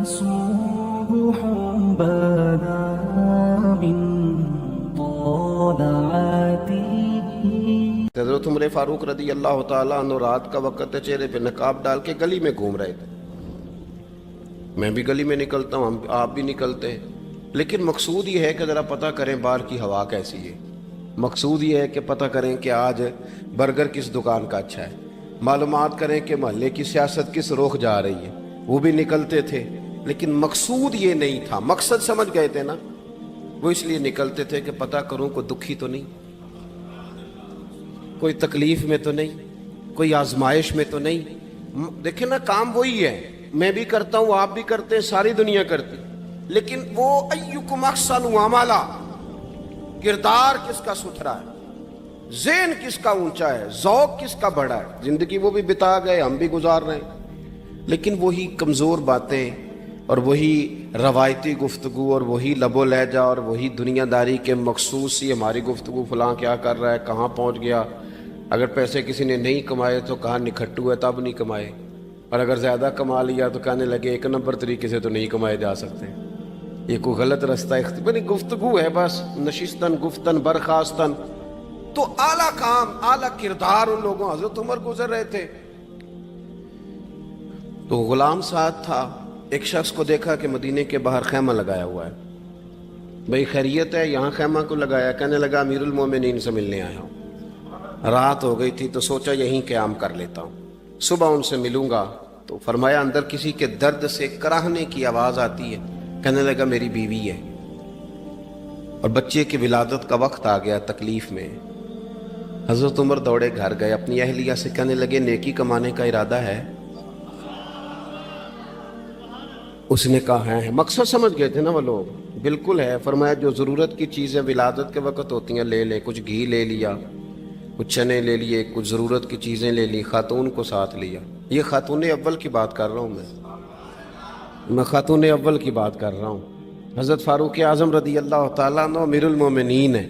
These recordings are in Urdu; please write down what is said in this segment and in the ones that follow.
صبح بدا من طلعته. حضرت عمر فاروق رضی اللہ تعالیٰ عنہ رات کا وقت ہے، چہرے پہ نقاب ڈال کے گلی میں گھوم رہے تھے. میں بھی گلی میں نکلتا ہوں، آپ بھی نکلتے ہیں، لیکن مقصود یہ ہے کہ ذرا پتہ کریں باہر کی ہوا کیسی ہے. مقصود یہ ہے کہ پتہ کریں کہ آج برگر کس دکان کا اچھا ہے، معلومات کریں کہ محلے کی سیاست کس رخ جا رہی ہے. وہ بھی نکلتے تھے، لیکن مقصود یہ نہیں تھا. مقصد سمجھ گئے تھے نا، وہ اس لیے نکلتے تھے کہ پتہ کروں کوئی دکھی تو نہیں، کوئی تکلیف میں تو نہیں، کوئی آزمائش میں تو نہیں. دیکھیں نا، کام وہی ہے، میں بھی کرتا ہوں، آپ بھی کرتے ہیں، ساری دنیا کرتی، لیکن وہ ایکم احسن عملا، کردار کس کا ستھرا ہے، ذہن کس کا اونچا ہے، ذوق کس کا بڑا ہے. زندگی وہ بھی بتا گئے، ہم بھی گزار رہے ہیں، لیکن وہی کمزور باتیں اور وہی روایتی گفتگو اور وہی لب و لہجہ اور وہی دنیا داری کے مخصوص سی ہماری گفتگو، فلاں کیا کر رہا ہے، کہاں پہنچ گیا. اگر پیسے کسی نے نہیں کمائے تو کہاں نکھٹو ہے تب نہیں کمائے، اور اگر زیادہ کما لیا تو کہنے لگے ایک نمبر طریقے سے تو نہیں کمائے جا سکتے، یہ کوئی غلط رستہ اختیار گفتگو ہے بس، نشستن گفتن برخاستن. تو اعلیٰ کام، اعلیٰ کردار ان لوگوں. حضرت عمر گزر رہے تھے تو غلام ساتھ تھا. ایک شخص کو دیکھا کہ مدینے کے باہر خیمہ لگایا ہوا ہے. بھئی خیریت ہے، یہاں خیمہ کو لگایا؟ کہنے لگا امیر المومنین سے ملنے آیا ہوں، رات ہو گئی تھی تو سوچا یہیں قیام کر لیتا ہوں، صبح ان سے ملوں گا. تو فرمایا اندر کسی کے درد سے کراہنے کی آواز آتی ہے. کہنے لگا میری بیوی ہے اور بچے کی ولادت کا وقت آ گیا، تکلیف میں. حضرت عمر دوڑے گھر گئے، اپنی اہلیہ سے کہنے لگے نیکی کمانے کا ارادہ ہے؟ اس نے کہا ہے. مقصد سمجھ گئے تھے نا وہ لوگ. بالکل ہے. فرمایا جو ضرورت کی چیزیں ولادت کے وقت ہوتی ہیں لے لے. کچھ گھی لے لیا، کچھ چنے لے لیے، کچھ ضرورت کی چیزیں لے لی، خاتون کو ساتھ لیا. یہ خاتون اول کی بات کر رہا ہوں میں خاتون اول کی بات کر رہا ہوں. حضرت فاروق اعظم رضی اللہ تعالیٰ عنہ امیر المومنین ہیں.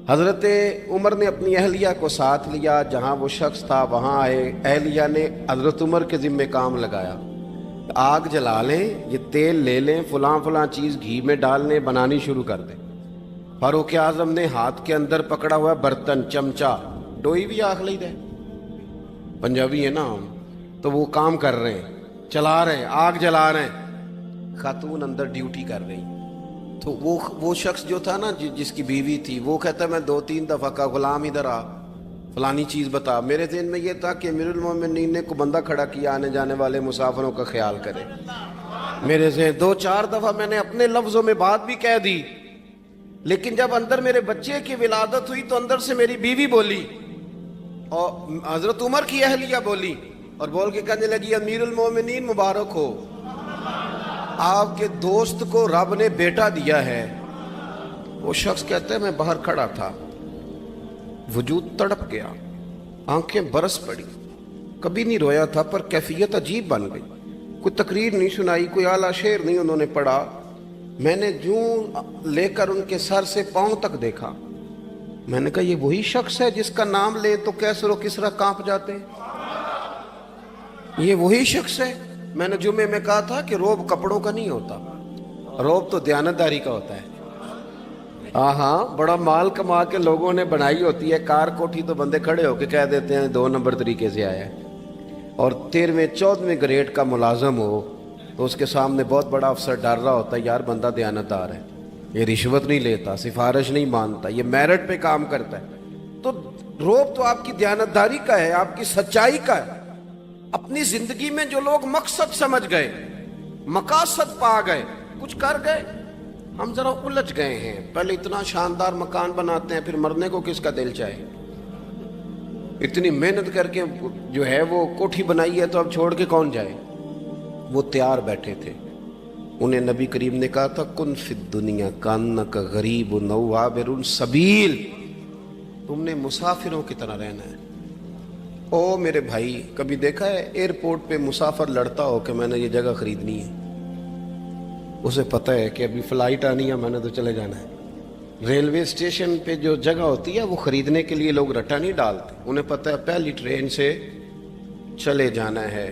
حضرت عمر نے اپنی اہلیہ کو ساتھ لیا، جہاں وہ شخص تھا وہاں آئے. اہلیہ نے حضرت عمر کے ذمہ کام لگایا، آگ جلا لیں، یہ تیل لے لیں، فلاں فلاں چیز گھی میں ڈال لیں، بنانی شروع کر دیں. فاروق اعظم نے ہاتھ کے اندر پکڑا ہوا برتن، چمچہ، ڈوئی بھی آخ لی دے، پنجابی ہے نا ہم، تو وہ کام کر رہے ہیں، چلا رہے ہیں، آگ جلا رہے ہیں. خاتون اندر ڈیوٹی کر رہی. تو وہ شخص جو تھا نا جس کی بیوی تھی، وہ کہتا ہے میں 2-3 دفعہ کا غلام ادھر آ، فلانی چیز بتا. میرے ذہن میں یہ تھا کہ امیر المومنین نے کو بندہ کھڑا کیا آنے جانے والے مسافروں کا خیال کرے. میرے ذہن 2-4 دفعہ میں نے اپنے لفظوں میں بات بھی کہہ دی، لیکن جب اندر میرے بچے کی ولادت ہوئی تو اندر سے میری بیوی بولی اور حضرت عمر کی اہلیہ بولی اور بول کے کہنے لگی امیر المومنین مبارک ہو، آپ کے دوست کو رب نے بیٹا دیا ہے. وہ شخص کہتا ہے میں باہر کھڑا تھا، وجود تڑپ گیا، آنکھیں برس پڑی. کبھی نہیں رویا تھا پر کیفیت عجیب بن گئی. کوئی تقریر نہیں سنائی، کوئی اعلیٰ شعر نہیں انہوں نے پڑھا. میں نے جوں لے کر ان کے سر سے پاؤں تک دیکھا. میں نے کہا یہ وہی شخص ہے جس کا نام لے تو کیسر و کسرا کانپ جاتے ہیں، یہ وہی شخص ہے. میں نے جمعے میں کہا تھا کہ روب کپڑوں کا نہیں ہوتا، روب تو دیانتداری کا ہوتا ہے. ہاں بڑا مال کما کے لوگوں نے بنائی ہوتی ہے، کار کوٹھی تو بندے کھڑے ہو کے کہہ دیتے ہیں 2 نمبر طریقے سے آیا ہے. اور 13ویں-14ویں گریڈ کا ملازم ہو تو اس کے سامنے بہت بڑا افسر ڈر رہا ہوتا ہے یار بندہ دیانتدار ہے، یہ رشوت نہیں لیتا، سفارش نہیں مانتا، یہ میرٹ پہ کام کرتا ہے. تو روب تو آپ کی دیانتداری کا ہے، آپ کی سچائی کا ہے. اپنی زندگی میں جو لوگ مقصد سمجھ گئے، مقاصد پا گئے، کچھ کر گئے. ہم ذرا الجھ گئے ہیں. پہلے اتنا شاندار مکان بناتے ہیں، پھر مرنے کو کس کا دل چاہے. اتنی محنت کر کے جو ہے وہ کوٹھی بنائی ہے تو اب چھوڑ کے کون جائے. وہ تیار بیٹھے تھے. انہیں نبی کریم نے کہا تھا کن فی الدنیا کانک غریب نو عابر السبیل، تم نے مسافروں کی طرح رہنا ہے. او میرے بھائی، کبھی دیکھا ہے ایئرپورٹ پہ مسافر لڑتا ہو کہ میں نے یہ جگہ خریدنی ہے؟ اسے پتہ ہے کہ ابھی فلائٹ آنی ہے، میں نے تو چلے جانا ہے. ریلوے اسٹیشن پہ جو جگہ ہوتی ہے وہ خریدنے کے لیے لوگ رٹا نہیں ڈالتے، انہیں پتہ ہے پہلی ٹرین سے چلے جانا ہے،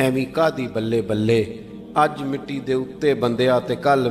ਐਵੇਂ ਕਾਦੀ ਬੱਲੇ ਬੱਲੇ, ਅੱਜ ਮਿੱਟੀ ਦੇ ਉੱਤੇ ਬੰਦਿਆ ਤੇ ਕੱਲ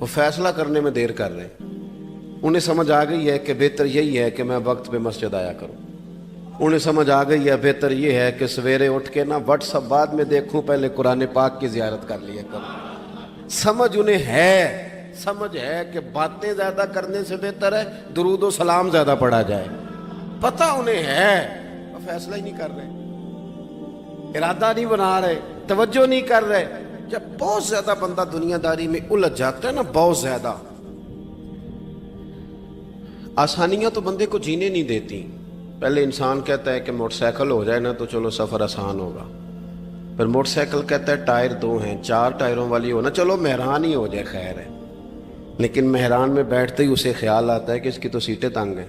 وہ فیصلہ کرنے میں دیر کر رہے ہیں. انہیں سمجھ آ گئی ہے کہ بہتر یہی ہے کہ میں وقت پہ مسجد آیا کروں. انہیں سمجھ آ گئی ہے بہتر یہ ہے کہ سویرے اٹھ کے نا واٹس ایپ بعد میں دیکھوں, پہلے قرآن پاک کی زیارت کر لیا کروں. سمجھ انہیں ہے, سمجھ ہے کہ باتیں زیادہ کرنے سے بہتر ہے درود و سلام زیادہ پڑھا جائے. پتہ انہیں ہے, وہ فیصلہ ہی نہیں کر رہے, ارادہ نہیں بنا رہے, توجہ نہیں کر رہے. جب بہت زیادہ بندہ دنیا داری میں الجھ جاتا ہے نا, بہت زیادہ, آسانیاں تو بندے کو جینے نہیں دیتی. پہلے انسان کہتا ہے کہ موٹر سائیکل ہو جائے نا تو چلو سفر آسان ہوگا. پھر موٹر سائیکل کہتا ہے ٹائر 2 ہیں, 4 ٹائروں والی ہونا, چلو مہران ہی ہو جائے خیر ہے. لیکن مہران میں بیٹھتے ہی اسے خیال آتا ہے کہ اس کی تو سیٹیں تنگ ہیں,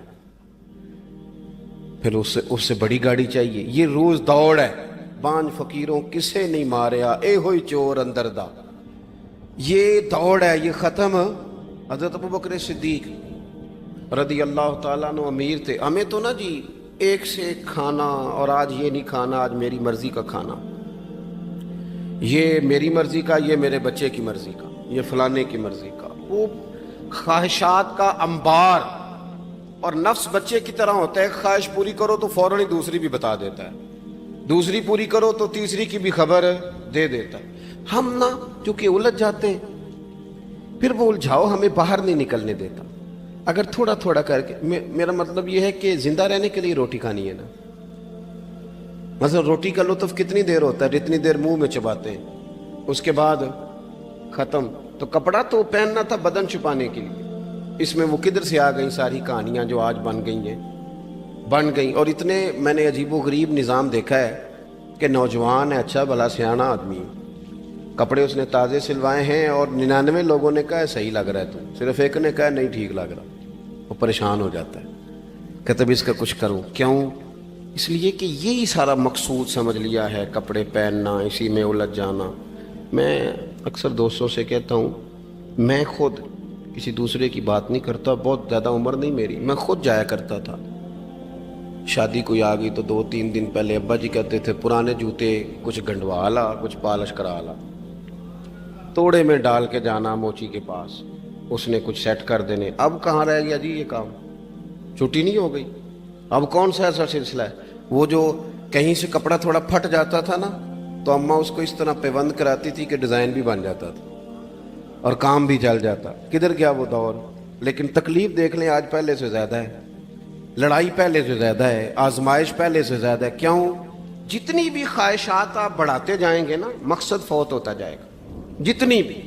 پھر اس سے بڑی گاڑی چاہیے. یہ روز دوڑ ہے. بانج فقیروں کسے نہیں ماریا, اے ہوئی چور اندر دا. یہ دوڑ ہے, یہ ختم. حضرت ابوبکر صدیق رضی اللہ تعالیٰ عنہ امیر تھے. ہمیں تو نا جی ایک سے ایک کھانا, اور آج یہ نہیں کھانا, آج میری مرضی کا کھانا, یہ میری مرضی کا, یہ میرے بچے کی مرضی کا, یہ فلانے کی مرضی کا. وہ خواہشات کا انبار, اور نفس بچے کی طرح ہوتا ہے, خواہش پوری کرو تو فوراً ہی دوسری بھی بتا دیتا ہے, دوسری پوری کرو تو تیسری کی بھی خبر دے دیتا ہے. ہم نا چونکہ الجھ جاتے ہیں, پھر وہ الجھاؤ ہمیں باہر نہیں نکلنے دیتا. اگر تھوڑا تھوڑا کر کے, میرا مطلب یہ ہے کہ زندہ رہنے کے لیے روٹی کھانی ہے نا. مثلا روٹی کا لطف کتنی دیر ہوتا ہے, جتنی دیر منہ میں چباتے ہیں, اس کے بعد ختم. تو کپڑا تو پہننا تھا بدن چھپانے کے لیے, اس میں وہ کدھر سے آ گئی ساری کہانیاں جو آج بن گئیں. اور اتنے میں نے عجیب و غریب نظام دیکھا ہے کہ نوجوان ہے, اچھا بھلا سیانا آدمی, کپڑے اس نے تازے سلوائے ہیں, اور 99 لوگوں نے کہا ہے صحیح لگ رہا ہے, تو صرف ایک نے کہا نہیں ٹھیک لگ رہا. وہ پریشان ہو جاتا ہے, کہتا بھی اس کا کچھ کروں. کیوں؟ اس لیے کہ یہی سارا مقصود سمجھ لیا ہے, کپڑے پہننا, اسی میں الجھ جانا. میں اکثر دوستوں سے کہتا ہوں, میں خود کسی دوسرے کی بات نہیں کرتا, بہت زیادہ عمر نہیں میری, میں خود جایا کرتا تھا. شادی کوئی آ گئی تو 2-3 دن پہلے ابا جی کہتے تھے پرانے جوتے کچھ گنڈوا لا, کچھ پالش کرا لا, توڑے میں ڈال کے جانا موچی کے پاس, اس نے کچھ سیٹ کر دینے. اب کہاں رہ گیا جی یہ کام, چھٹی نہیں ہو گئی. اب کون سا ایسا سلسلہ ہے؟ وہ جو کہیں سے کپڑا تھوڑا پھٹ جاتا تھا نا, تو اماں اس کو اس طرح پیوند کراتی تھی کہ ڈیزائن بھی بن جاتا تھا اور کام بھی چل جاتا. کدھر گیا وہ دور؟ لیکن تکلیف دیکھ لیں آج پہلے سے زیادہ ہے, لڑائی پہلے سے زیادہ ہے, آزمائش پہلے سے زیادہ ہے. کیوں؟ جتنی بھی خواہشات آپ بڑھاتے جائیں گے نا, مقصد فوت ہوتا جائے گا. جتنی بھی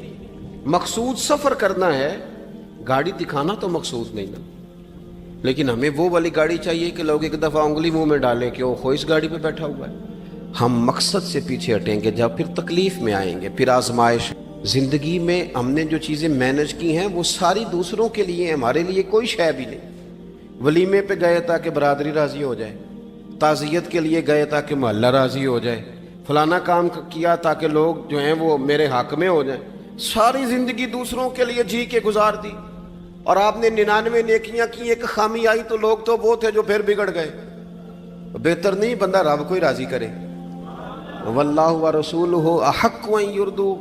مقصود سفر کرنا ہے, گاڑی دکھانا تو مقصود نہیں نا, لیکن ہمیں وہ والی گاڑی چاہیے کہ لوگ ایک دفعہ انگلی منہ میں ڈالیں کہ وہ اس گاڑی پہ بیٹھا ہوا ہے. ہم مقصد سے پیچھے ہٹیں گے جب پھر تکلیف میں آئیں گے, پھر آزمائش. زندگی میں ہم نے جو چیزیں مینج کی ہیں وہ ساری دوسروں کے لیے, ہمارے لیے کوئی شے بھی نہیں. ولیمے پہ گئے تاکہ برادری راضی ہو جائے, تعزیت کے لیے گئے تاکہ محلہ راضی ہو جائے, فلانا کام کیا تاکہ لوگ جو ہیں وہ میرے حق میں ہو جائیں. ساری زندگی دوسروں کے لیے جی کے گزار دی, اور آپ نے 99 نیکیاں کی, ایک خامی آئی تو لوگ تو وہ تھے جو پھر بگڑ گئے. بہتر نہیں بندہ رب کو ہی راضی کرے. واللہ ورسولہ احق ان یرضوا,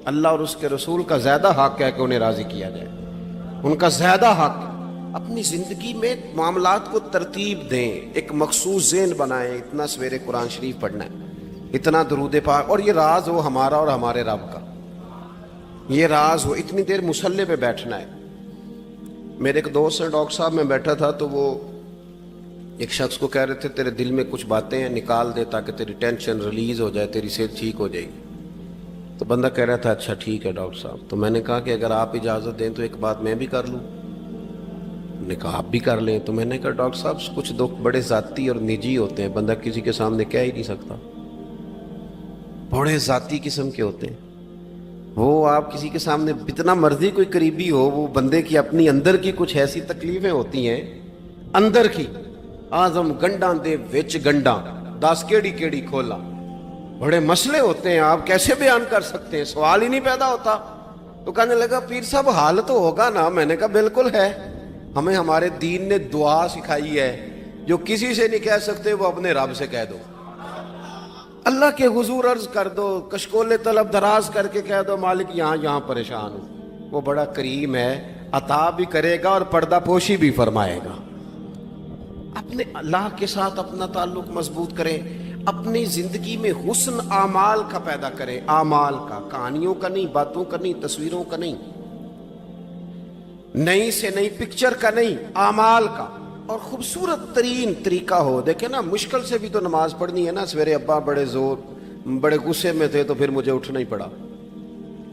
اللہ اور اس کے رسول کا زیادہ حق ہے کہ انہیں راضی کیا جائے, ان کا زیادہ حق. اپنی زندگی میں معاملات کو ترتیب دیں, ایک مخصوص ذہن بنائیں, اتنا سویرے قرآن شریف پڑھنا ہے, اتنا درود پاک, اور یہ راز ہو ہمارا اور ہمارے رب کا, یہ راز ہو, اتنی دیر مصلی پہ بیٹھنا ہے. میرے ایک دوست ہیں ڈاکٹر صاحب, میں بیٹھا تھا تو وہ ایک شخص کو کہہ رہے تھے تیرے دل میں کچھ باتیں ہیں, نکال دے تاکہ تیری ٹینشن ریلیز ہو جائے, تیری صحت ٹھیک ہو جائے گی. تو بندہ کہہ رہا تھا اچھا ٹھیک ہے ڈاکٹر صاحب. تو میں نے کہا کہ اگر آپ اجازت دیں تو ایک بات میں بھی کر لوں. نے کہا آپ بھی کر لیں. تو میں نے کہا ڈاکٹر صاحب کچھ دکھ بڑے ذاتی اور نجی ہوتے ہیں, بندہ کسی کے سامنے کہہ ہی نہیں سکتا, بڑے ذاتی قسم کے ہوتے ہیں. وہ آپ کسی کے سامنے جتنا مرضی کوئی قریبی ہو, وہ بندے کی اپنی اندر کی کچھ ایسی تکلیفیں ہوتی ہیں اندر کی, آزم گنڈاں دے وچ گنڈاں 10 کیڑی کھولا, بڑے مسئلے ہوتے ہیں, آپ کیسے بیان کر سکتے ہیں, سوال ہی نہیں پیدا ہوتا. تو کہنے لگا پیر صاحب حال تو ہوگا نا. میں نے کہا بالکل ہے, ہمیں ہمارے دین نے دعا سکھائی ہے, جو کسی سے نہیں کہہ سکتے وہ اپنے رب سے کہہ دو. اللہ کے حضور عرض کر دو، کشکول طلب دراز کر کے کہہ دو مالک یہاں پریشان ہوں، وہ بڑا کریم ہے، عطا بھی کرے گا اور پردہ پوشی بھی فرمائے گا۔ اپنے اللہ کے ساتھ اپنا تعلق مضبوط کریں، اپنی زندگی میں حسن اعمال کا پیدا کریں، اعمال کا، کہانیوں کا نہیں، باتوں کا نہیں، تصویروں کا نہیں، نئی سے نئی پکچر کا نہیں، اعمال کا، اور خوبصورت ترین طریقہ ہو۔ دیکھیں نا، مشکل سے بھی تو نماز پڑھنی ہے نا، سویرے ابا بڑے غصے میں تھے تو پھر مجھے اٹھنا ہی پڑا،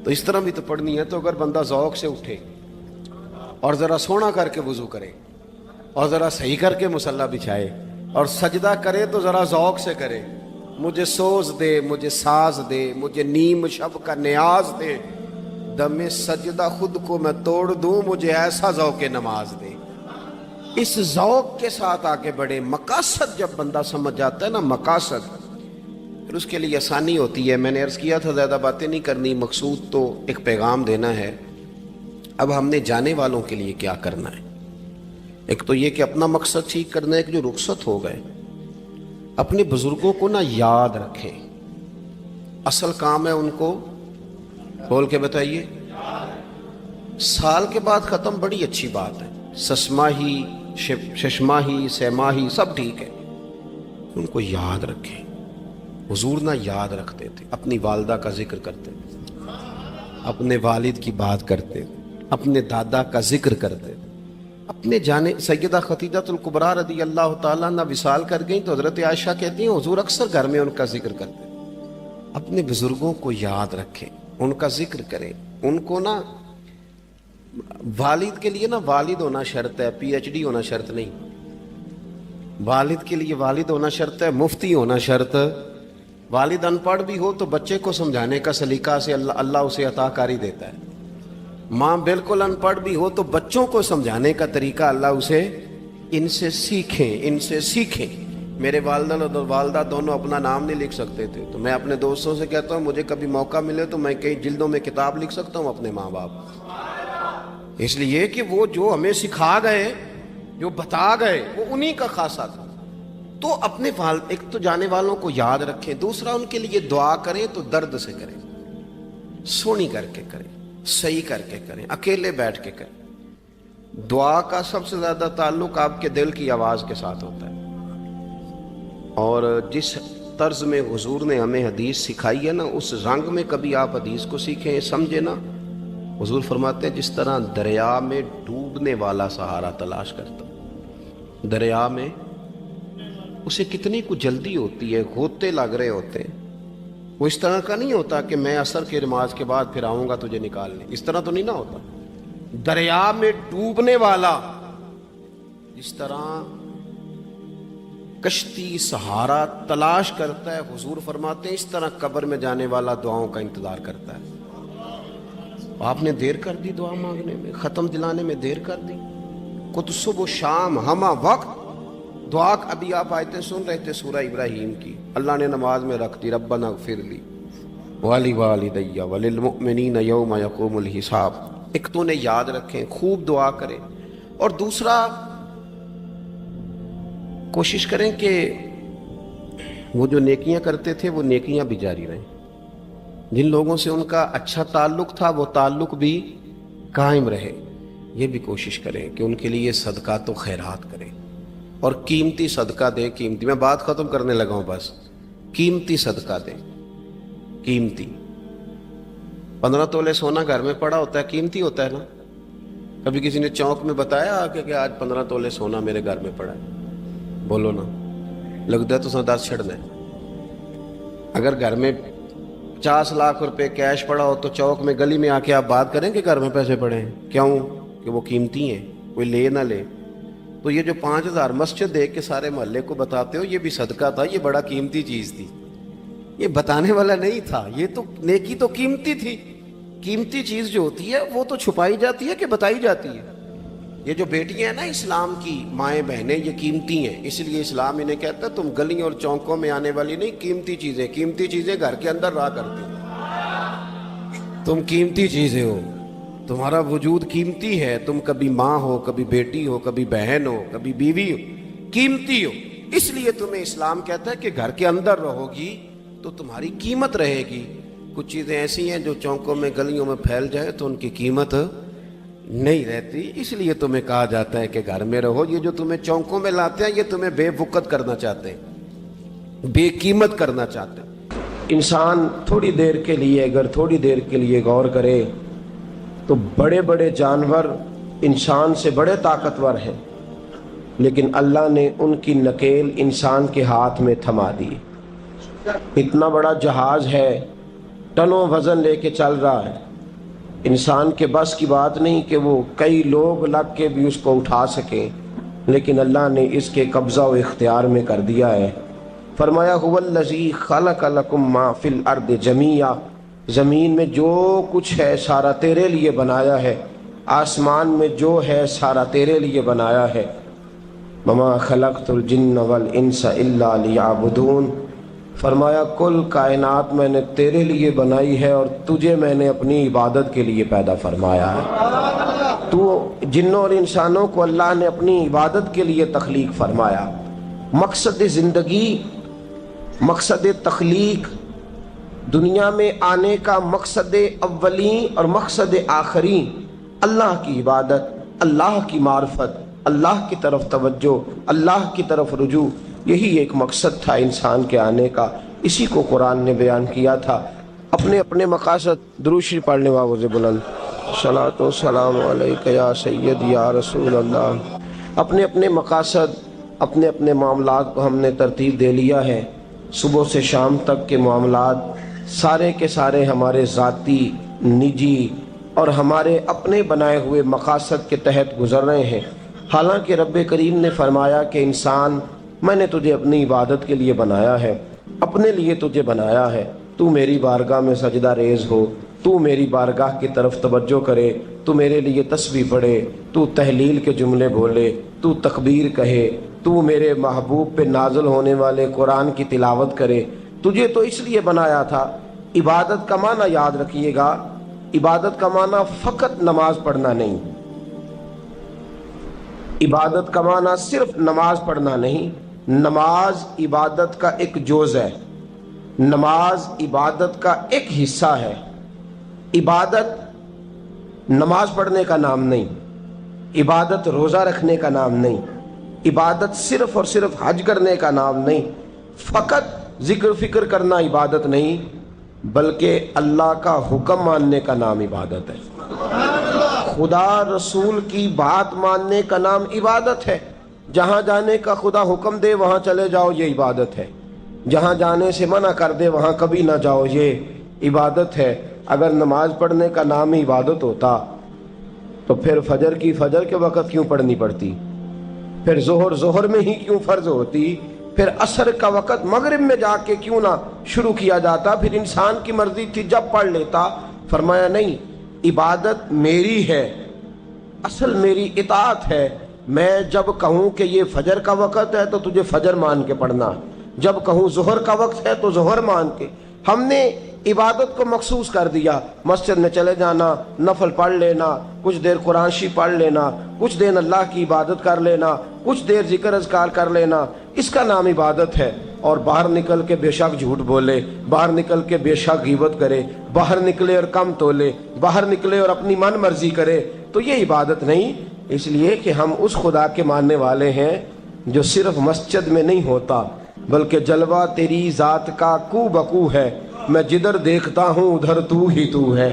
تو اس طرح بھی تو پڑھنی ہے۔ تو اگر بندہ ذوق سے اٹھے اور ذرا سونا کر کے وضو کرے اور ذرا صحیح کر کے مصلی بچھائے اور سجدہ کرے تو ذرا ذوق سے کرے، مجھے سوز دے، مجھے ساز دے، مجھے نیم شب کا نیاز دے، دم سجدہ خود کو میں توڑ دوں، مجھے ایسا ذوق نماز دے۔ اس ذوق کے ساتھ آگے بڑھے۔ مقاصد جب بندہ سمجھ جاتا ہے نا، مقاصد، پھر اس کے لیے آسانی ہوتی ہے۔ میں نے عرض کیا تھا زیادہ باتیں نہیں کرنی، مقصود تو ایک پیغام دینا ہے۔ اب ہم نے جانے والوں کے لیے کیا کرنا ہے؟ ایک تو یہ کہ اپنا مقصد ٹھیک کرنا ہے کہ جو رخصت ہو گئے اپنے بزرگوں کو نا یاد رکھیں۔ اصل کام ہے ان کو بول کے بتائیے۔ سال کے بعد ختم، بڑی اچھی بات ہے، سسماہی ششماہی سیماہی سب ٹھیک ہے، ان کو یاد رکھیں۔ حضور نہ یاد رکھتے تھے، اپنی والدہ کا ذکر کرتے تھے، اپنے والد کی بات کرتے تھے، اپنے دادا کا ذکر کرتے تھے، اپنے جانے سیدہ خدیجہ الکبریٰ رضی اللہ تعالیٰ عنہ وصال کر گئیں تو حضرت عائشہ کہتی ہیں حضور اکثر گھر میں ان کا ذکر کرتے تھے۔ اپنے بزرگوں کو یاد رکھیں، ان کا ذکر کریں، ان کو نا، والد کے لیے نا والد ہونا شرط ہے، پی ایچ ڈی ہونا شرط نہیں۔ والد کے لیے والد ہونا شرط ہے، مفتی ہونا شرط۔ والد ان پڑھ بھی ہو تو بچے کو سمجھانے کا سلیقہ سے اللہ اسے عطا کاری دیتا ہے۔ ماں بالکل ان پڑھ بھی ہو تو بچوں کو سمجھانے کا طریقہ اللہ اسے، ان سے سیکھیں۔ میرے والدہ اور والدہ دونوں اپنا نام نہیں لکھ سکتے تھے، تو میں اپنے دوستوں سے کہتا ہوں مجھے کبھی موقع ملے تو میں کئی جلدوں میں کتاب لکھ سکتا ہوں اپنے ماں باپ، اس لیے کہ وہ جو ہمیں سکھا گئے، جو بتا گئے، وہ انہی کا خاصہ تھا۔ تو اپنے ایک تو جانے والوں کو یاد رکھیں، دوسرا ان کے لیے دعا کریں تو درد سے کریں، سونی کر کے کریں، صحیح کر کے کریں، اکیلے بیٹھ کے کریں۔ دعا کا سب سے زیادہ تعلق آپ کے دل کی آواز کے ساتھ ہوتا ہے، اور جس طرز میں حضور نے ہمیں حدیث سکھائی ہے نا، اس رنگ میں کبھی آپ حدیث کو سیکھیں، سمجھیں نا۔ حضور فرماتے ہیں جس طرح دریا میں ڈوبنے والا سہارا تلاش کرتا، دریا میں اسے کتنی کو جلدی ہوتی ہے، غوطے لگ رہے ہوتے ہیں، وہ اس طرح کا نہیں ہوتا کہ میں عصر کی نماز کے بعد پھر آؤں گا تجھے نکالنے، اس طرح تو نہیں نہ ہوتا۔ دریا میں ڈوبنے والا جس طرح کشتی سہارا تلاش کرتا ہے، حضور فرماتے ہیں اس طرح قبر میں جانے والا دعاؤں کا انتظار کرتا ہے۔ آپ نے دیر کر دی دعا مانگنے میں، ختم دلانے میں دیر کر دی، کچھ صبح و شام ہمہ وقت دعا۔ ابھی آپ آیتیں سن رہے تھے سورہ ابراہیم کی، اللہ نے نماز میں رکھ دی، ربنا اغفر لی ولی وللمؤمنین یوم یقوم الحساب۔ ایک تو نے یاد رکھیں، خوب دعا کریں، اور دوسرا کوشش کریں کہ وہ جو نیکیاں کرتے تھے وہ نیکیاں بھی جاری رہیں، جن لوگوں سے ان کا اچھا تعلق تھا وہ تعلق بھی قائم رہے۔ یہ بھی کوشش کریں کہ ان کے لیے صدقات و خیرات کریں، اور قیمتی صدقہ دیں۔ قیمتی، میں بات ختم کرنے لگا ہوں، بس قیمتی صدقہ دیں، قیمتی۔ 15 تولے سونا گھر میں پڑا ہوتا ہے، قیمتی ہوتا ہے نا۔ کبھی کسی نے چوک میں بتایا کہ آج 15 تولے سونا میرے گھر میں پڑا ہے؟ بولو نا، لگتا ہے تو سن 10 چھڑنا ہے۔ اگر گھر میں 50 لاکھ روپے کیش پڑا ہو تو چوک میں گلی میں آ کے آپ بات کریں کہ گھر میں پیسے پڑے ہیں، کیوں؟ کہ وہ قیمتی ہیں، کوئی لے نہ لے۔ تو یہ جو 5000 مسجد دیکھ کے سارے محلے کو بتاتے ہو، یہ بھی صدقہ تھا، یہ بڑا قیمتی چیز تھی، یہ بتانے والا نہیں تھا، یہ تو نیکی تو قیمتی تھی۔ قیمتی چیز جو ہوتی ہے وہ تو چھپائی جاتی ہے کہ بتائی جاتی ہے۔ یہ جو بیٹیاں ہیں نا اسلام کی، مائیں بہنیں، یہ قیمتی ہیں، اس لیے اسلام انہیں کہتا ہے تم گلیوں اور چوکوں میں آنے والی نہیں، قیمتی چیزیں گھر کے اندر رہا کرتی ہیں۔ تم قیمتی چیزیں ہو، تمہارا وجود قیمتی ہے، تم کبھی ماں ہو، کبھی بیٹی ہو، کبھی بہن ہو، کبھی بیوی ہو، قیمتی ہو، اس لیے تمہیں اسلام کہتا ہے کہ گھر کے اندر رہو گی تو تمہاری قیمت رہے گی. کچھ چیزیں ایسی ہیں جو چوکوں میں گلیوں میں پھیل جائے تو ان کی قیمت نہیں رہتی. اس لیے تمہیں کہا جاتا ہے کہ گھر میں رہو. یہ جو تمہیں چوکوں میں لاتے ہیں یہ تمہیں بے وقت کرنا چاہتے ہیں, بے قیمت کرنا چاہتے ہیں. انسان تھوڑی دیر کے لیے, اگر تھوڑی دیر کے لیے غور کرے تو بڑے بڑے جانور انسان سے بڑے طاقتور ہیں, لیکن اللہ نے ان کی نکیل انسان کے ہاتھ میں تھما دی. اتنا بڑا جہاز ہے, ٹنوں وزن لے کے چل رہا ہے, انسان کے بس کی بات نہیں کہ وہ کئی لوگ لگ کے بھی اس کو اٹھا سکیں, لیکن اللہ نے اس کے قبضہ و اختیار میں کر دیا ہے. فرمایا هو الذی خلق لکم ما فی الارض جمیعا, زمین میں جو کچھ ہے سارا تیرے لیے بنایا ہے, آسمان میں جو ہے سارا تیرے لیے بنایا ہے. وما خلقت الجن والانس الا لیعبدون, فرمایا کل کائنات میں نے تیرے لیے بنائی ہے اور تجھے میں نے اپنی عبادت کے لیے پیدا فرمایا ہے. تو جنوں اور انسانوں کو اللہ نے اپنی عبادت کے لیے تخلیق فرمایا. مقصد زندگی, مقصد تخلیق, دنیا میں آنے کا مقصد اولین اور مقصد آخری اللہ کی عبادت, اللہ کی معرفت, اللہ کی طرف توجہ, اللہ کی طرف رجوع. یہی ایک مقصد تھا انسان کے آنے کا. اسی کو قرآن نے بیان کیا تھا. اپنے اپنے مقاصد, درود شریف پڑھنے والے بلند صلاۃ و سلام علیک یا سید یا رسول اللہ. اپنے اپنے مقاصد, اپنے اپنے معاملات کو ہم نے ترتیب دے لیا ہے. صبح سے شام تک کے معاملات سارے کے سارے ہمارے ذاتی, نجی اور ہمارے اپنے بنائے ہوئے مقاصد کے تحت گزر رہے ہیں. حالانکہ رب کریم نے فرمایا کہ انسان میں نے تجھے اپنی عبادت کے لیے بنایا ہے, اپنے لیے تجھے بنایا ہے. تو میری بارگاہ میں سجدہ ریز ہو, تو میری بارگاہ کی طرف توجہ کرے, تو میرے لیے تسبیح پڑھے, تو تحلیل کے جملے بولے, تو تکبیر کہے, تو میرے محبوب پہ نازل ہونے والے قرآن کی تلاوت کرے. تجھے تو اس لیے بنایا تھا. عبادت کا معنی یاد رکھیے گا, عبادت کا معنی فقط نماز پڑھنا نہیں, عبادت کا معنی صرف نماز پڑھنا نہیں. نماز عبادت کا ایک جز ہے, نماز عبادت کا ایک حصہ ہے. عبادت نماز پڑھنے کا نام نہیں, عبادت روزہ رکھنے کا نام نہیں, عبادت صرف اور صرف حج کرنے کا نام نہیں, فقط ذکر فکر کرنا عبادت نہیں, بلکہ اللہ کا حکم ماننے کا نام عبادت ہے. خدا رسول کی بات ماننے کا نام عبادت ہے. جہاں جانے کا خدا حکم دے وہاں چلے جاؤ, یہ عبادت ہے. جہاں جانے سے منع کر دے وہاں کبھی نہ جاؤ, یہ عبادت ہے. اگر نماز پڑھنے کا نام ہی عبادت ہوتا تو پھر فجر کی فجر کے وقت کیوں پڑھنی پڑتی, پھر ظہر میں ہی کیوں فرض ہوتی, پھر عصر کا وقت مغرب میں جا کے کیوں نہ شروع کیا جاتا, پھر انسان کی مرضی تھی جب پڑھ لیتا. فرمایا نہیں, عبادت میری ہے, اصل میری اطاعت ہے. میں جب کہوں کہ یہ فجر کا وقت ہے تو تجھے فجر مان کے پڑھنا, جب کہوں ظہر کا وقت ہے تو ظہر مان کے. ہم نے عبادت کو مخصوص کر دیا. مسجد میں چلے جانا, نفل پڑھ لینا, کچھ دیر قرآن شریف پڑھ لینا, کچھ دیر اللہ کی عبادت کر لینا, کچھ دیر ذکر اذکار کر لینا, اس کا نام عبادت ہے. اور باہر نکل کے بے شک جھوٹ بولے, باہر نکل کے بے شک غیبت کرے, باہر نکلے اور کم تولے, باہر نکلے اور اپنی من مرضی کرے, تو یہ عبادت نہیں. اس لیے کہ ہم اس خدا کے ماننے والے ہیں جو صرف مسجد میں نہیں ہوتا بلکہ جلوہ تیری ذات کا کو بکو ہے. میں جدھر دیکھتا ہوں ادھر تو ہی تو ہے.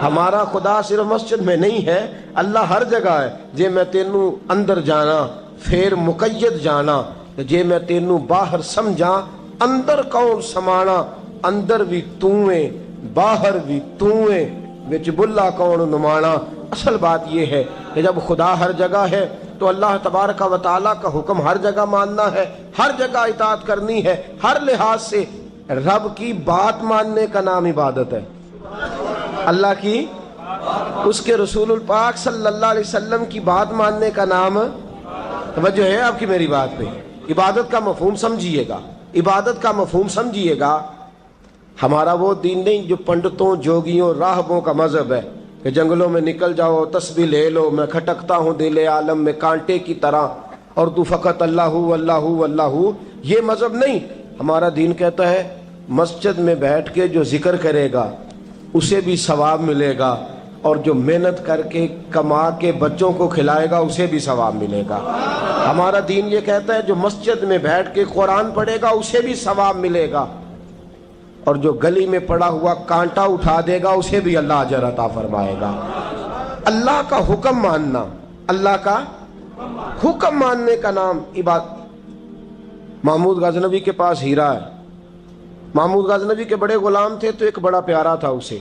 ہمارا خدا صرف مسجد میں نہیں ہے, اللہ ہر جگہ ہے. جے میں تینوں اندر جانا پھر مقید جانا, جے میں تینوں باہر سمجھا اندر کون سمانا. اندر بھی تویں باہر بھی تویں, وچ بلا کون نمانا. اصل بات یہ ہے کہ جب خدا ہر جگہ ہے تو اللہ تبارک و تعالیٰ کا حکم ہر جگہ ماننا ہے, ہر جگہ اطاعت کرنی ہے, ہر لحاظ سے. رب کی بات ماننے کا نام عبادت ہے. اللہ کی, اس کے رسول الپاک صلی اللہ علیہ وسلم کی بات ماننے کا نام, توجہ ہے آپ کی میری بات پہ, عبادت کا مفہوم سمجھیے گا, عبادت کا مفہوم سمجھیے گا. ہمارا وہ دین نہیں جو پنڈتوں جوگیوں راہبوں کا مذہب ہے کہ جنگلوں میں نکل جاؤ تسبیح لے لو, میں کھٹکتا ہوں دل عالم میں کانٹے کی طرح اور تو فقط اللہ اللہ اللہ. یہ مذہب نہیں. ہمارا دین کہتا ہے مسجد میں بیٹھ کے جو ذکر کرے گا اسے بھی ثواب ملے گا، اور جو محنت کر کے کما کے بچوں کو کھلائے گا اسے بھی ثواب ملے گا۔ ہمارا دین یہ کہتا ہے جو مسجد میں بیٹھ کے قرآن پڑھے گا اسے بھی ثواب ملے گا، اور جو گلی میں پڑا ہوا کانٹا اٹھا دے گا اسے بھی اللہ اجر عطا فرمائے گا۔ اللہ کا حکم ماننا، اللہ کا حکم ماننے کا نام عبادت۔ محمود غزنوی کے پاس ہیرا ہے، محمود غزنوی کے بڑے غلام تھے تو ایک بڑا پیارا تھا اسے،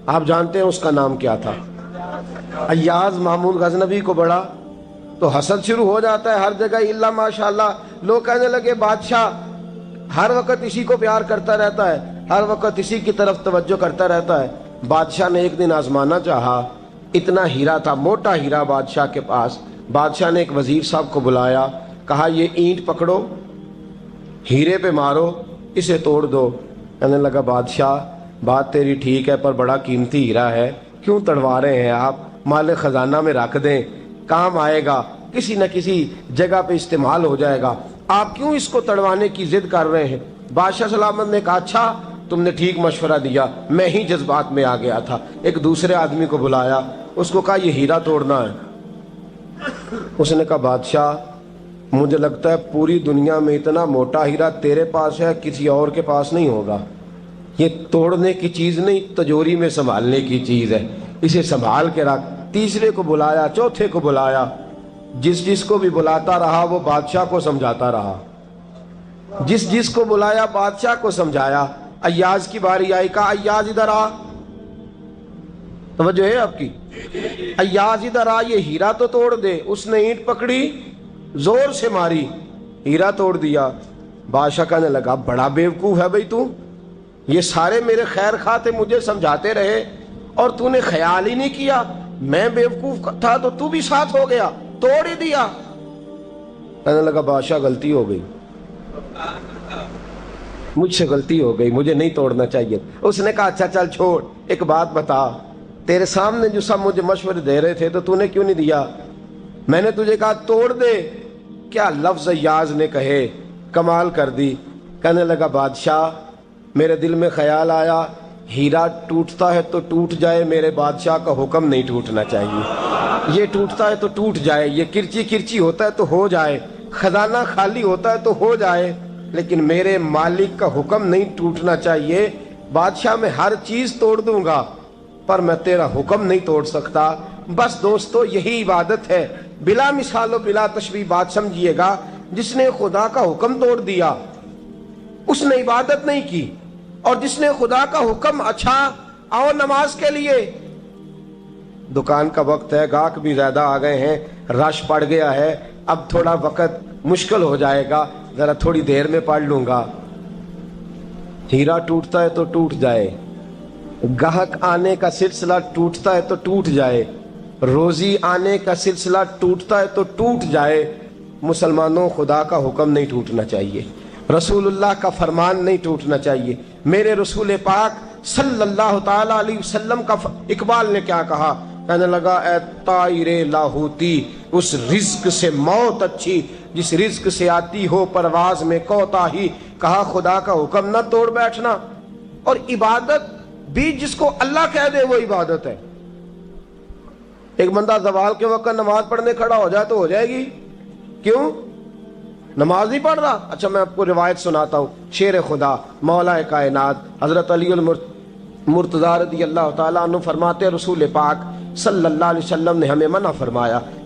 آپ جانتے ہیں اس کا نام کیا تھا؟ ایاز محمود غزنوی کو بڑا تو حسد شروع ہو جاتا ہے ہر جگہ، الا ماشاءاللہ لوگ کہنے لگے بادشاہ ہر وقت اسی کو پیار کرتا رہتا ہے، ہر وقت اسی کی طرف توجہ کرتا رہتا ہے۔ بادشاہ نے ایک دن آزمانا چاہا، اتنا ہیرا تھا، موٹا ہیرا بادشاہ کے پاس۔ بادشاہ نے ایک وزیر صاحب کو بلایا، کہا یہ اینٹ پکڑو، ہیرے پہ مارو، اسے توڑ دو۔ کہنے لگا بادشاہ بات تیری ٹھیک ہے پر بڑا قیمتی ہیرا ہے، کیوں تڑوا رہے ہیں آپ؟ مال خزانہ میں رکھ دیں، کام آئے گا، کسی نہ کسی جگہ پہ استعمال ہو جائے گا، آپ کیوں اس کو تڑوانے کی ضد کر رہے ہیں؟ بادشاہ سلامت نے کہا اچھا تم نے ٹھیک مشورہ دیا، میں ہی جذبات میں آ گیا تھا۔ ایک دوسرے آدمی کو بلایا، اس کو کہا یہ ہیرا توڑنا ہے۔ اس نے کہا بادشاہ مجھے لگتا ہے پوری دنیا میں اتنا موٹا ہیرا تیرے پاس ہے، کسی اور کے پاس نہیں ہوگا، یہ توڑنے کی چیز نہیں تجوری میں سنبھالنے کی چیز ہے، اسے سنبھال کے رکھ۔ تیسرے کو بلایا، چوتھے کو بلایا، جس کو بھی بلاتا رہا وہ بادشاہ کو سمجھاتا رہا، جس کو بلایا بادشاہ کو سمجھایا۔ ایاز کی باری آئی، کہا ایاز ادھر آ، توجہ ہے آپ کی؟ ایاز ادھر آ، یہ ہیرا تو توڑ دے۔ اس نے اینٹ پکڑی، زور سے ماری، ہیرا توڑ دیا۔ بادشاہ کہنے لگا بڑا بیوقوف ہے بھائی تو، یہ سارے میرے خیر خواہ تھے، مجھے سمجھاتے رہے اور تو نے خیال ہی نہیں کیا، میں بیوقوف تھا تو تو بھی ساتھ ہو گیا، توڑ ہی دیا۔ کہنے لگا بادشاہ غلطی ہو گئی، مجھ سے غلطی ہو گئی، مجھے نہیں توڑنا چاہیے۔ اس نے کہا اچھا چل چھوڑ، ایک بات بتا، تیرے سامنے جو سب مجھے مشورے دے رہے تھے تو نے کیوں نہیں دیا؟ میں نے تجھے کہا توڑ دے، کیا لفظ ایاز نے کہے، کمال کر دی۔ کہنے لگا بادشاہ میرے دل میں خیال آیا ہیرا ٹوٹتا ہے تو ٹوٹ جائے، میرے بادشاہ کا حکم نہیں ٹوٹنا چاہیے، یہ ٹوٹتا ہے تو ٹوٹ جائے، یہ کرچی کرچی ہوتا ہے تو ہو جائے، خزانہ خالی ہوتا ہے تو ہو جائے، لیکن میرے مالک کا حکم نہیں ٹوٹنا چاہیے۔ بادشاہ میں ہر چیز توڑ دوں گا پر میں تیرا حکم نہیں توڑ سکتا۔ بس دوستو یہی عبادت ہے، بلا مثال و بلا تشبیہ بات سمجھیے گا۔ جس نے خدا کا حکم توڑ دیا اس نے عبادت نہیں کی، اور جس نے خدا کا حکم اچھا آؤ نماز کے لیے، دکان کا وقت ہے، گاہک بھی زیادہ آ گئے ہیں، رش پڑ گیا ہے، اب تھوڑا وقت مشکل ہو جائے گا، ذرا تھوڑی دیر میں پڑھ لوں گا۔ ہیرا ٹوٹتا ہے تو ٹوٹ جائے، گاہک آنے کا سلسلہ ٹوٹتا ہے تو ٹوٹ جائے، روزی آنے کا سلسلہ ٹوٹتا ہے تو ٹوٹ جائے۔ مسلمانوں خدا کا حکم نہیں ٹوٹنا چاہیے، رسول اللہ کا فرمان نہیں ٹوٹنا چاہیے۔ میرے رسول پاک صلی اللہ تعالی علیہ وسلم کا اقبال نے کیا کہا؟ کہنے لگا اے طائر لاہوتی، اس رزق سے موت اچھی جس رزق سے آتی ہو پرواز میں کوتاہی۔ کہا خدا کا حکم نہ توڑ بیٹھنا، اور عبادت بھی جس کو اللہ کہہ دے وہ عبادت ہے۔ ایک بندہ زوال کے وقت نماز پڑھنے کھڑا ہو جائے تو ہو جائے گی، کیوں؟ نماز نہیں پڑھ رہا؟ اچھا میں آپ کو روایت سناتا ہوں، شیر خدا مولا کائنات حضرت علی المرتضی رضی اللہ تعالیٰ عنہ فرماتے رسول پاک صلی اللہ علیہ وسلم نے ہمیں منع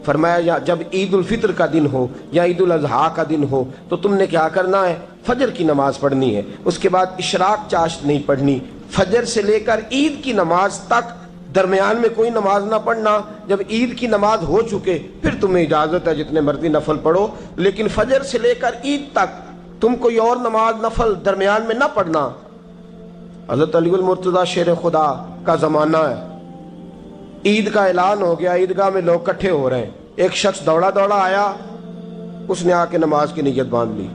فرمایا جب عید الفطر کا دن ہو یا عید الاضحیٰ کا دن ہو تو تم نے کیا کرنا ہے؟ فجر کی نماز پڑھنی ہے، اس کے بعد اشراق چاشت نہیں پڑھنی، فجر سے لے کر عید کی نماز تک درمیان میں کوئی نماز نہ پڑھنا۔ جب عید کی نماز ہو چکے پھر تمہیں اجازت ہے جتنے مرضی نفل پڑھو، لیکن فجر سے لے کر عید تک تم کوئی اور نماز نفل درمیان میں نہ پڑھنا۔ حضرت علی المرتضی شیر خدا کا زمانہ ہے، عید کا اعلان ہو گیا، عیدگاہ میں لوگ کٹھے ہو رہے ہیں، ایک شخص دوڑا آیا، اس نے آ کے نماز کی نیت باندھ لی۔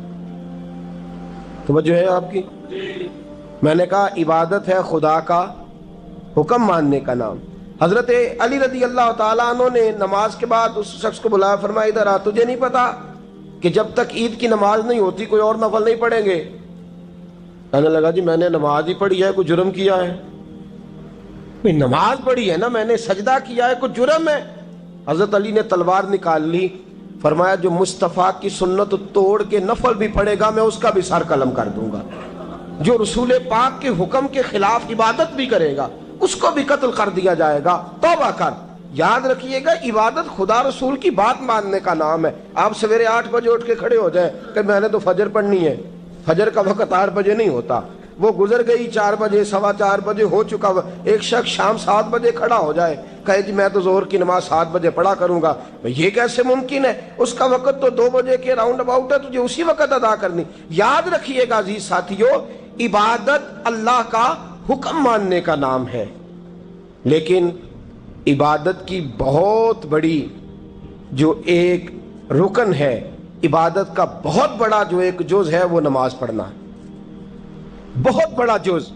توجہ ہے آپ کی؟ میں نے کہا عبادت ہے خدا کا حکم ماننے کا نام۔ حضرت علی رضی اللہ تعالیٰ عنہ نے نماز کے بعد اس شخص کو بلایا، فرمایا ادھر آ، تجھے نہیں پتا کہ جب تک عید کی نماز نہیں ہوتی کوئی اور نفل نہیں پڑھیں گے؟ کہنے لگا جی میں نے نماز ہی پڑھی ہے، کوئی جرم کیا ہے؟ نماز پڑھی ہے نا، میں نے سجدہ کیا ہے، کوئی جرم ہے؟ حضرت علی نے تلوار نکال لی، فرمایا جو مصطفیٰ کی سنت توڑ کے نفل بھی پڑھے گا میں اس کا بھی سر قلم کر دوں گا، جو رسول پاک کے حکم کے خلاف عبادت بھی کرے گا اس کو بھی قتل کر دیا جائے گا۔ توبہ کر۔ یاد رکھیے گا، عبادت خدا رسول کی بات ماننے کا نام ہے۔ آپ سویرے 8 بجے اٹھ کے کھڑے ہو جائیں کہ میں نے تو فجر پڑھنی ہے، فجر کا وقت 8 بجے نہیں ہوتا، وہ گزر گئی 4 بجے، 4:15 بجے ہو چکا۔ ایک شخص شام 7 بجے کھڑا ہو جائے، کہے جی میں تو ظہر کی نماز 7 بجے پڑھا کروں گا، یہ کیسے ممکن ہے؟ اس کا وقت تو 2 بجے کے راؤنڈ اباؤٹ ہے، تجھے اسی وقت ادا کرنی۔ یاد رکھیے گا عزیز ساتھیو، عبادت اللہ کا حکم ماننے کا نام ہے، لیکن عبادت کی بہت بڑی جو ایک رکن ہے، عبادت کا بہت بڑا جو ایک جز ہے وہ نماز پڑھنا ہے، بہت بڑا جز۔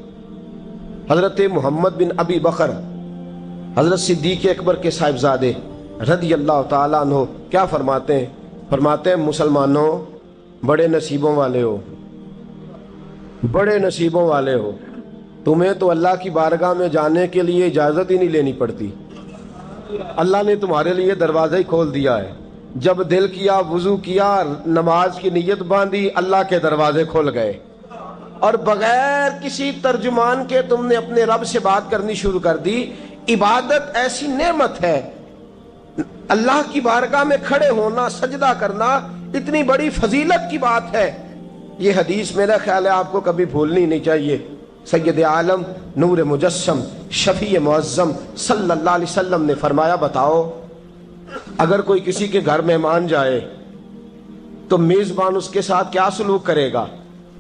حضرت محمد بن ابی بکر حضرت صدیق اکبر کے صاحبزادے رضی اللہ تعالیٰ عنہ کیا فرماتے ہیں؟ فرماتے ہیں مسلمانوں بڑے نصیبوں والے ہو، بڑے نصیبوں والے ہو، تمہیں تو اللہ کی بارگاہ میں جانے کے لیے اجازت ہی نہیں لینی پڑتی، اللہ نے تمہارے لیے دروازہ ہی کھول دیا ہے۔ جب دل کیا، وضو کیا، نماز کی نیت باندھی، اللہ کے دروازے کھل گئے، اور بغیر کسی ترجمان کے تم نے اپنے رب سے بات کرنی شروع کر دی۔ عبادت ایسی نعمت ہے، اللہ کی بارگاہ میں کھڑے ہونا، سجدہ کرنا اتنی بڑی فضیلت کی بات ہے۔ یہ حدیث میرا خیال ہے آپ کو کبھی بھولنی نہیں چاہیے۔ سید عالم نور مجسم شفیع معظم صلی اللہ علیہ وسلم نے فرمایا، بتاؤ اگر کوئی کسی کے گھر مہمان جائے تو میزبان اس کے ساتھ کیا سلوک کرے گا؟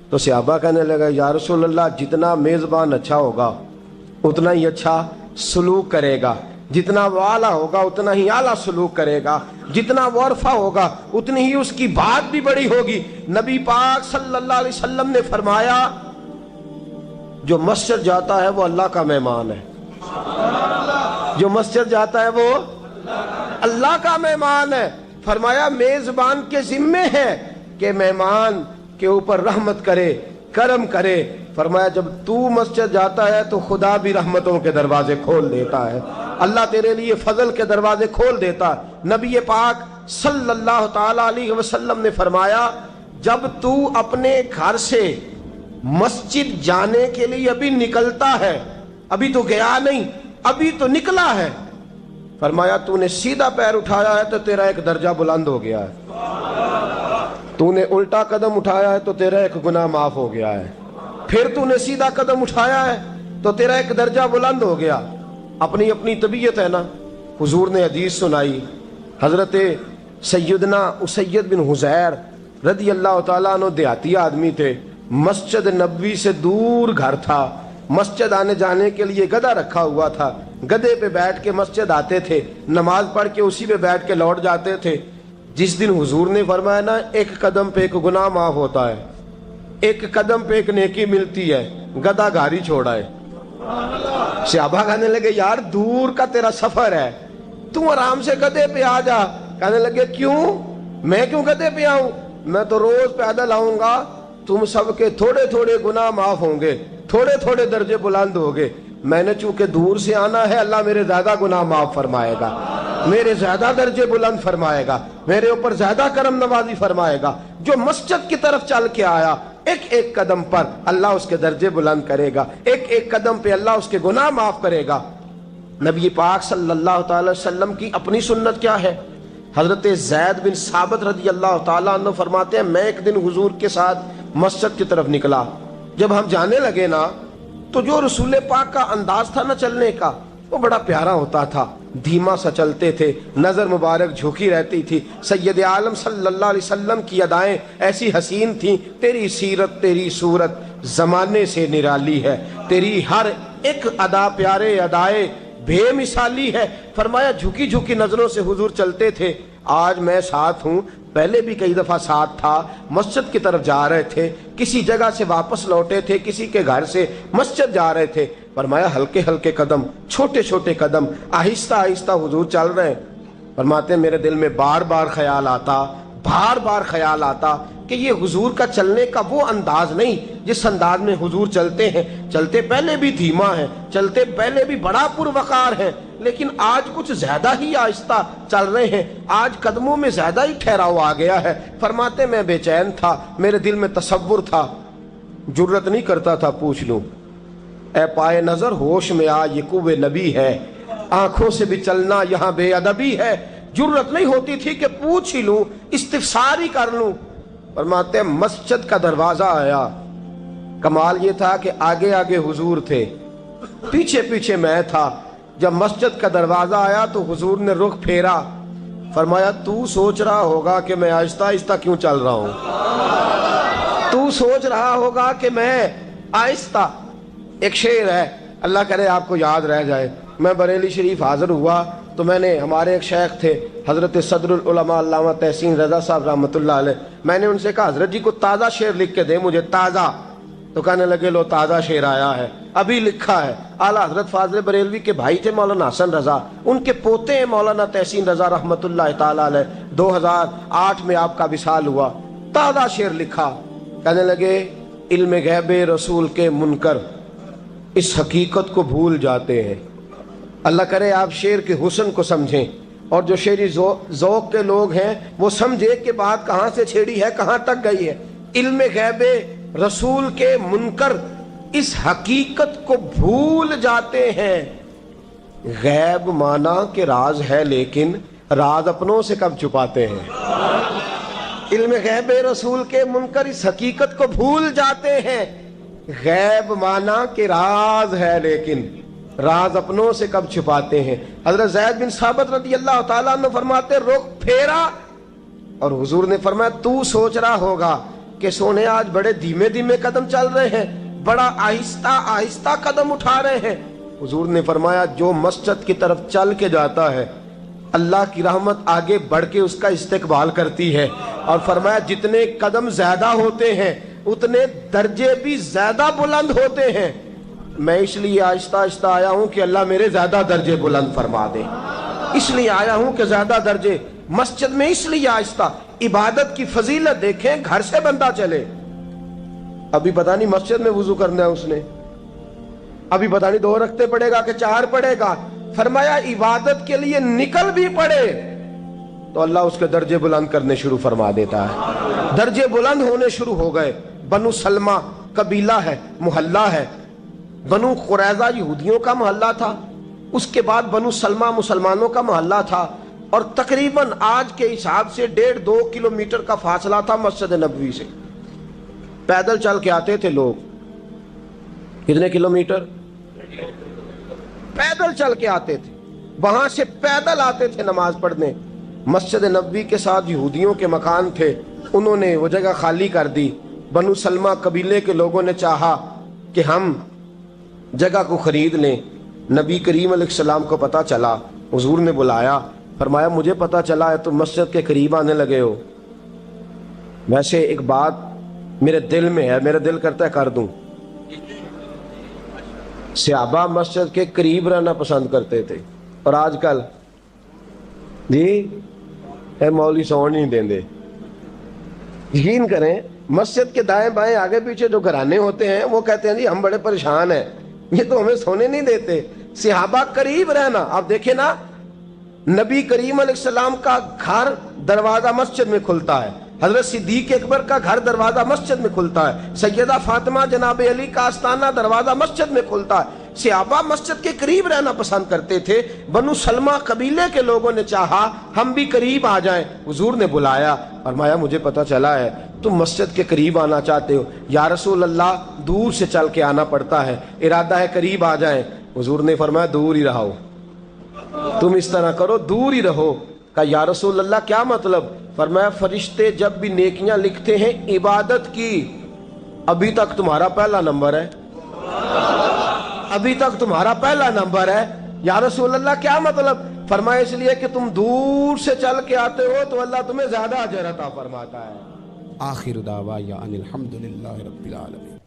تو صحابہ کہنے لگا یا رسول اللہ جتنا میزبان اچھا ہوگا اتنا ہی اچھا سلوک کرے گا، جتنا وہ اعلیٰ ہوگا اتنا ہی اعلیٰ سلوک کرے گا، جتنا وہ عرفہ ہوگا اتنی ہی اس کی بات بھی بڑی ہوگی۔ نبی پاک صلی اللہ علیہ وسلم نے فرمایا جو مسجد جاتا ہے وہ اللہ کا مہمان ہے، جو مسجد جاتا ہے وہ اللہ کا مہمان ہے۔ فرمایا میزبان کے ذمے ہے کہ مہمان کے اوپر رحمت کرے، کرم کرے۔ فرمایا جب تو مسجد جاتا ہے تو خدا بھی رحمتوں کے دروازے کھول دیتا ہے، اللہ تیرے لیے فضل کے دروازے کھول دیتا ہے۔ نبی پاک صلی اللہ تعالی علیہ وسلم نے فرمایا جب تو اپنے گھر سے مسجد جانے کے لیے ابھی نکلتا ہے، ابھی تو گیا نہیں، ابھی تو نکلا ہے، فرمایا تو نے سیدھا پیر اٹھایا ہے تو تیرا ایک درجہ بلند ہو گیا ہے، تو نے الٹا قدم اٹھایا ہے تو تیرا ایک گناہ معاف ہو گیا ہے، پھر تو نے سیدھا قدم اٹھایا ہے تو تیرا ایک درجہ بلند ہو گیا۔ اپنی اپنی طبیعت ہے نا۔ حضور نے حدیث سنائی، حضرت سیدنا اسید بن حضیر رضی اللہ تعالیٰ عنہ دیہاتی آدمی تھے، مسجد نبوی سے دور گھر تھا، مسجد آنے جانے کے لیے گدھا رکھا ہوا تھا، گدھے پہ بیٹھ کے مسجد آتے تھے، نماز پڑھ کے اسی پہ بیٹھ کے لوٹ جاتے تھے۔ جس دن حضور نے فرمایا نا ایک قدم پہ ایک گناہ معاف ہوتا ہے، ایک قدم پہ ایک نیکی ملتی ہے، گدھا گھاری چھوڑا ہے۔ صحابہ کہنے لگے یار دور کا تیرا سفر ہے، تم آرام سے گدھے پہ آ جا۔ کہنے لگے کیوں؟ میں کیوں گدھے پہ آؤں؟ میں تو روز پیدل آؤں گا، تم سب کے تھوڑے تھوڑے گناہ معاف ہوں گے، تھوڑے تھوڑے درجے بلند ہوں گے، میں نے چونکہ دور سے آنا ہے اللہ میرے زیادہ گناہ معاف فرمائے گا، میرے زیادہ درجے بلند فرمائے گا، میرے اوپر زیادہ کرم نوازی فرمائے گا۔ جو مسجد کی طرف چل کے آیا ایک ایک قدم پر اللہ اس کے درجے بلند کرے گا، ایک ایک قدم پہ اللہ اس کے گناہ معاف کرے گا۔ نبی پاک صلی اللہ تعالی وسلم کی اپنی سنت کیا ہے؟ حضرت زید بن ثابت رضی اللہ تعالیٰ عنہ فرماتے ہیں میں ایک دن حضور کے ساتھ مسجد کی طرف نکلا، جب ہم جانے لگے نا تو جو رسول پاک کا انداز تھا نا چلنے کا وہ بڑا پیارا ہوتا تھا، دھیما سا چلتے تھے، نظر مبارک جھکی رہتی تھی۔ سید عالم صلی اللہ علیہ وسلم کی ادائیں ایسی حسین تھیں، تیری سیرت تیری صورت زمانے سے نرالی ہے، تیری ہر ایک ادا پیارے ادائے بے مثالی ہے۔ فرمایا جھکی جھکی نظروں سے حضور چلتے تھے۔ آج میں ساتھ ہوں، پہلے بھی کئی دفعہ ساتھ تھا، مسجد کی طرف جا رہے تھے، کسی جگہ سے واپس لوٹے تھے، کسی کے گھر سے مسجد جا رہے تھے۔ فرمایا ہلکے ہلکے قدم، چھوٹے چھوٹے قدم، آہستہ آہستہ حضور چل رہے ہیں۔ فرماتے ہیں میرے دل میں بار بار خیال آتا، کہ یہ حضور کا چلنے کا وہ انداز نہیں جس انداز میں حضور چلتے ہیں. چلتے پہلے بھی دھیما ہے، چلتے پہلے بھی بڑا پروقار ہے، لیکن آج کچھ زیادہ ہی آہستہ چل رہے ہیں، آج قدموں میں زیادہ ہی ٹھہراؤ آ گیا ہے. فرماتے میں بے چین تھا، میرے دل میں تصور تھا، جرت نہیں کرتا تھا پوچھ لوں اے پائے نظر ہوش میں آ یہ کوہ نبی ہے، آنکھوں سے بھی چلنا یہاں بے ادبی ہے. جرت نہیں ہوتی تھی کہ پوچھ ہی لوں، استفسار ہی کر لوں. فرماتے ہیں مسجد کا دروازہ آیا. کمال یہ تھا کہ آگے آگے حضور تھے، پیچھے پیچھے میں تھا. جب مسجد کا دروازہ آیا تو حضور نے رخ پھیرا، فرمایا تو سوچ رہا ہوگا کہ میں آہستہ آہستہ کیوں چل رہا ہوں، تو سوچ رہا ہوگا کہ میں آہستہ. ایک شعر ہے، اللہ کرے آپ کو یاد رہ جائے. میں بریلی شریف حاضر ہوا تو میں نے، ہمارے ایک شیخ تھے حضرت صدر العلماء علامہ تحسین رضا صاحب رحمۃ اللہ علیہ، میں نے ان سے کہا حضرت جی کو تازہ شعر لکھ کے دے مجھے، تازہ. تو کہنے لگے لو تازہ شعر آیا ہے، ابھی لکھا ہے. اعلیٰ حضرت فاضل بریلوی کے بھائی تھے مولانا حسن رضا، ان کے پوتے ہیں مولانا تحسین رضا رحمۃ اللہ تعالیٰ علیہ. 2008 میں آپ کا وصال ہوا. تازہ شعر لکھا. کہنے لگے علم غیب رسول کے منکر اس حقیقت کو بھول جاتے ہیں. اللہ کرے آپ شعر کے حسن کو سمجھیں، اور جو شعری ذوق کے لوگ ہیں وہ سمجھے کہ بات کہاں سے چھیڑی ہے، کہاں تک گئی ہے. علم غیب رسول کے منکر اس حقیقت کو بھول جاتے ہیں. غیب مانا کہ راز ہے لیکن راز اپنوں سے کب چھپاتے ہیں. علم غیب رسول کے منکر اس حقیقت کو بھول جاتے ہیں. غیب مانا کہ راز ہے لیکن راز اپنوں سے کب چھپاتے ہیں. حضرت زید بن ثابت رضی اللہ تعالیٰ عنہ فرماتے رخ پھیرا اور حضور نے فرمایا تو سوچ رہا ہوگا کہ سونے آج بڑے دھیمے دھیمے قدم چل رہے ہیں، بڑا آہستہ آہستہ قدم اٹھا رہے ہیں. حضور نے فرمایا جو مسجد کی طرف چل کے جاتا ہے اللہ کی رحمت آگے بڑھ کے اس کا استقبال کرتی ہے. اور فرمایا جتنے قدم زیادہ ہوتے ہیں اتنے درجے بھی زیادہ بلند ہوتے ہیں. میں اس لیے آہستہ آہستہ آیا ہوں کہ اللہ میرے زیادہ درجے بلند فرما دے. اس لیے آیا ہوں کہ زیادہ درجے. مسجد میں اس لیے آہستہ. عبادت کی فضیلت دیکھیں، گھر سے بندہ چلے، ابھی پتہ نہیں مسجد میں وضو کرنا ہے اس نے، ابھی پتہ نہیں 2 رکعتیں پڑھے گا کہ 4 پڑھے گا. فرمایا عبادت کے لیے نکل بھی پڑے تو اللہ اس کے درجے بلند کرنے شروع فرما دیتا ہے. درجے بلند ہونے شروع ہو گئے. بنو سلمہ قبیلہ ہے، محلہ ہے. بنو قریظہ یہودیوں کا محلہ تھا، اس کے بعد بنو سلمہ مسلمانوں کا محلہ تھا، اور تقریباً آج کے حساب سے 1.5-2 کلومیٹر کا فاصلہ تھا مسجد نبوی سے. پیدل چل کے آتے تھے لوگ. کتنے کلومیٹر؟ پیدل چل کے آتے تھے. وہاں سے پیدل آتے تھے نماز پڑھنے. مسجد نبوی کے ساتھ یہودیوں کے مکان تھے، انہوں نے وہ جگہ خالی کر دی. بنو سلمہ قبیلے کے لوگوں نے چاہا کہ ہم جگہ کو خرید لیں. نبی کریم علیہ السلام کو پتہ چلا، حضور نے بلایا، فرمایا مجھے پتہ چلا ہے تم مسجد کے قریب آنے لگے ہو، ویسے ایک بات میرے دل میں ہے، میرا دل کرتا ہے کر دوں. صحابہ مسجد کے قریب رہنا پسند کرتے تھے، اور آج کل جی اے مولوی سون نہیں دیں دے. یقین کریں مسجد کے دائیں بائیں آگے پیچھے جو گھرانے ہوتے ہیں وہ کہتے ہیں جی ہم بڑے پریشان ہیں، یہ تو ہمیں سونے نہیں دیتے. صحابہ قریب رہنا. آپ دیکھیں نا، نبی کریم علیہ السلام کا گھر دروازہ مسجد میں کھلتا ہے، حضرت صدیق اکبر کا گھر دروازہ مسجد میں کھلتا ہے، سیدہ فاطمہ جناب علی کا آستانہ دروازہ مسجد میں کھلتا ہے. صحابہ مسجد کے قریب رہنا پسند کرتے تھے. بنو سلمہ قبیلے کے لوگوں نے چاہا ہم بھی قریب آ جائیں. حضور نے بلایا، فرمایا مجھے پتہ چلا ہے تم مسجد کے قریب آنا چاہتے ہو. یا رسول اللہ دور سے چل کے آنا پڑتا ہے، ارادہ ہے قریب آ جائیں. حضور نے فرمایا دور ہی رہو، تم اس طرح کرو دور ہی رہو. کہا یا رسول اللہ کیا مطلب؟ فرمایا فرشتے جب بھی نیکیاں لکھتے ہیں عبادت کی، ابھی تک تمہارا پہلا نمبر ہے، ابھی تک تمہارا پہلا نمبر ہے. یا رسول اللہ کیا مطلب؟ فرمایا اس لیے کہ تم دور سے چل کے آتے ہو تو اللہ تمہیں زیادہ اجر عطا فرماتا ہے. آخر دعوانا ان الحمدللہ رب العالمین.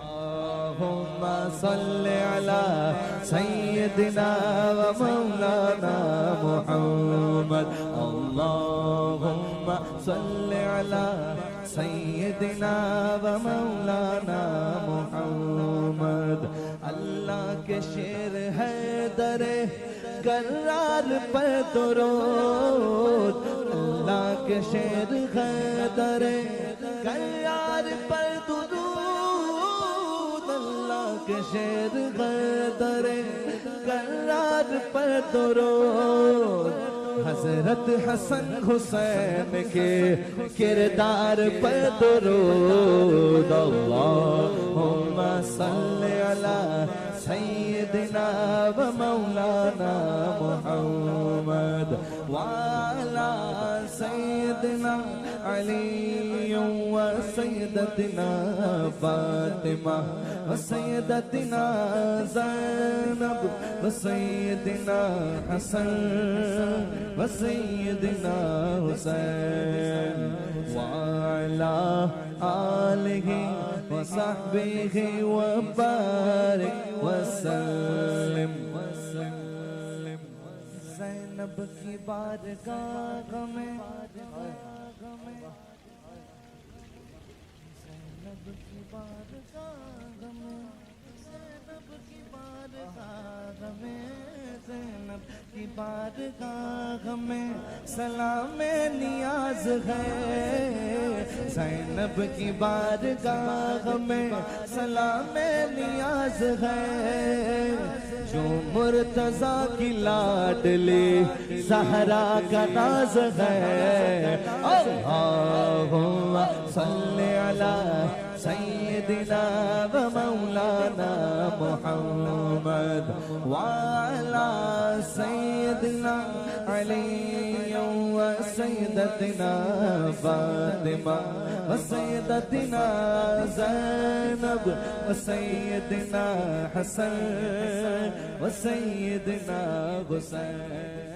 اللهم صل على سيدنا ومولانا محمد. اللهم صل على سیدنا و مولانا محمد. اللہ کے شیر ہے در کرار پر درود. اللہ کے شیر ہے در کرار پر درود. اللہ کے شیر ہے در کرار پر درود. حضرت حسن حسین کے کردار پر درود. اللہم صلی علی سیدنا و مولانا محمد وعلی سیدنا علی و سیدتنا فاطمہ و سیدتنا زینب و سیدنا حسن و سیدنا حسین وعلی آلہ وصحبہ وبارک وسلم. زینب کی بارگاہ میں زینب کی بارگاہ میں زینب کی بارگاہ میں زینب کی بارگاہ میں سلام نیاز ہے. زینب کی بارگاہ میں سلام نیاز ہے. جو مرتضیٰ کی لاڈلی زہرا کا ناز ہے. اللہم صلی علی سیدنا و مولانا محمد وعلی سیدنا علی و سیدتنا فاطمہ و سیدتنا زینب و سیدنا حسن و سیدنا حسین.